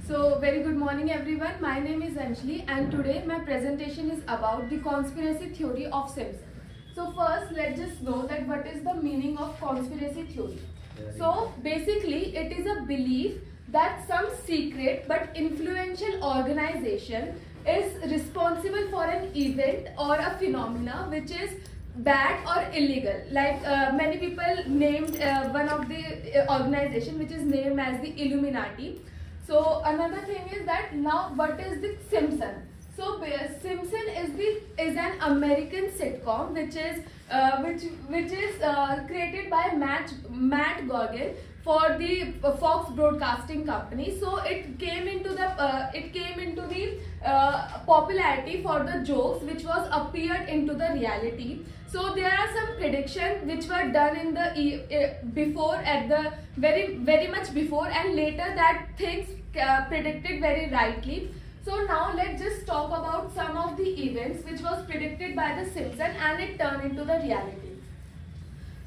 So, very good morning everyone. My name is Anjali and today my presentation is about the conspiracy theory of Simpson. So, first let's just know that what is the meaning of conspiracy theory. So, basically it is a belief that some secret but influential organization is responsible for an event or a phenomena which is bad or illegal. Like many people named one of the organization which is named as the Illuminati. So another thing is that now what is the Simpson? So Simpson is an American sitcom which is created by Matt Gogel for the Fox Broadcasting Company. So it came into the popularity for the jokes which was appeared into the reality. So there are some predictions which were done in the before at the very much before, and later that things predicted very rightly. So now let's just talk about some of the events which was predicted by the Simpson and it turned into the reality.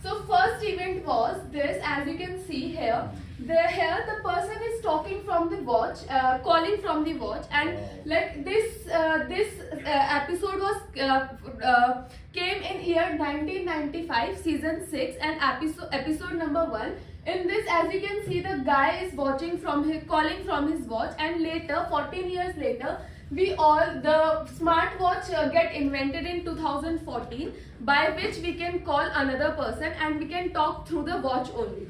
So first event was this, as you can see here. The person is talking from the watch, calling from the watch, and like this episode was came in year 1995, season 6, and episode number 1. In this, as you can see, the guy is watching calling from his watch, and later, 14 years later, the smartwatch get invented in 2014, by which we can call another person and we can talk through the watch only.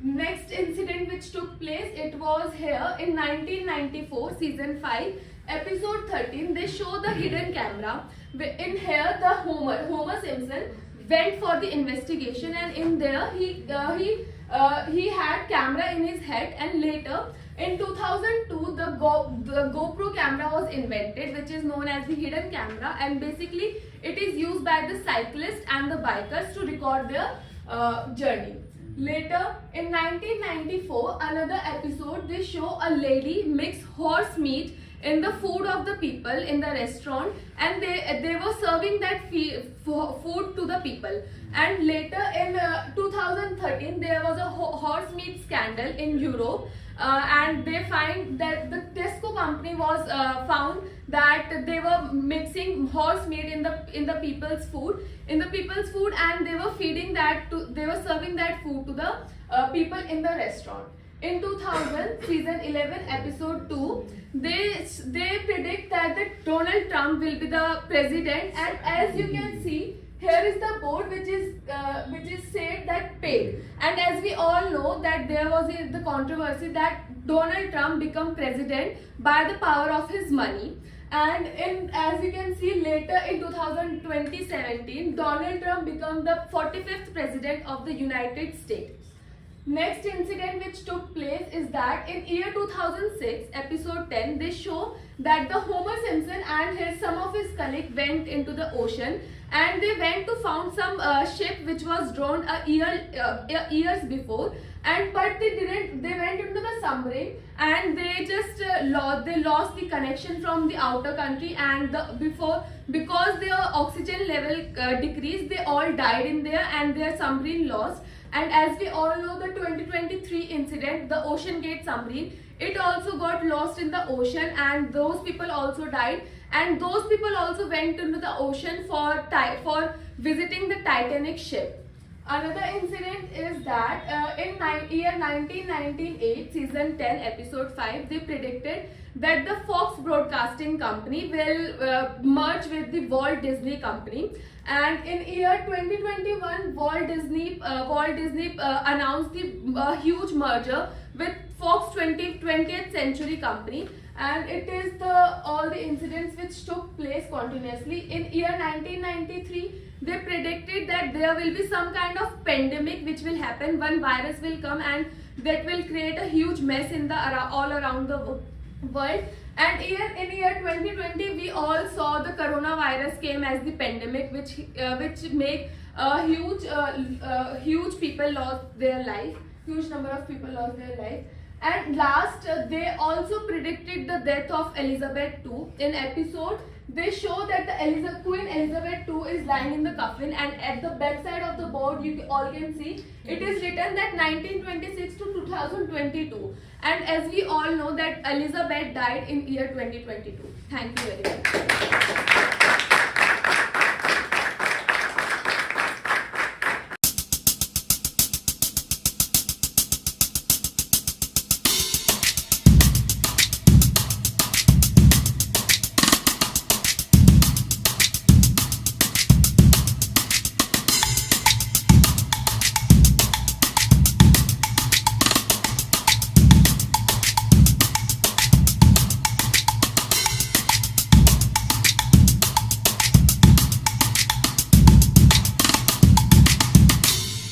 Next incident which took place, it was here in 1994, season 5, episode 13. They show the hidden camera. In here, the Homer Simpson went for the investigation, and in there he had camera in his head, and later in 2002 the GoPro camera was invented, which is known as the hidden camera, and basically it is used by the cyclists and the bikers to record their journey. Later in 1994, another episode, they show a lady mix horse meat in the food of the people in the restaurant, and they were serving that food to the people. And later in 2013, there was a horse meat scandal in Europe, and they find that the Tesco company was found that they were mixing horse meat in the people's food and they were serving that food to the people in the restaurant. In 2000, season 11, episode 2, they predict that Donald Trump will be the president, and as you can see, here is the board which is said that paid. And as we all know that there was the controversy that Donald Trump become president by the power of his money. And as you can see later in 2017, Donald Trump became the 45th president of the United States. Next incident which took place is that in year 2006, episode 10, they show that the Homer Simpson and some of his colleagues went into the ocean, and they went to found some ship which was drowned years before, but they went into the submarine, and they just lost the connection from the outer country, and because their oxygen level decreased, they all died in there and their submarine lost. And as we all know, the 2023 incident, the Ocean Gate submarine, it also got lost in the ocean, and those people also died, and those people also went into the ocean for visiting the Titanic ship. Another incident is that in year 1998, season 10, episode 5, they predicted that the Fox Broadcasting Company will merge with the Walt Disney Company. And in year 2021, Walt Disney announced the huge merger with Fox 20th Century Company, and it is all the incidents which took place continuously. In year 1993, they predicted that there will be some kind of pandemic which will happen. One virus will come and that will create a huge mess all around the world. And in year 2020, we all saw the coronavirus came as the pandemic, which make huge people lost their life. Huge number of people lost their life. And last, they also predicted the death of Elizabeth II in episode They show that the Queen Elizabeth II is lying in the coffin, and at the back side of the board you all can see it is written that 1926 to 2022. And as we all know that Elizabeth died in year 2022. Thank you very much.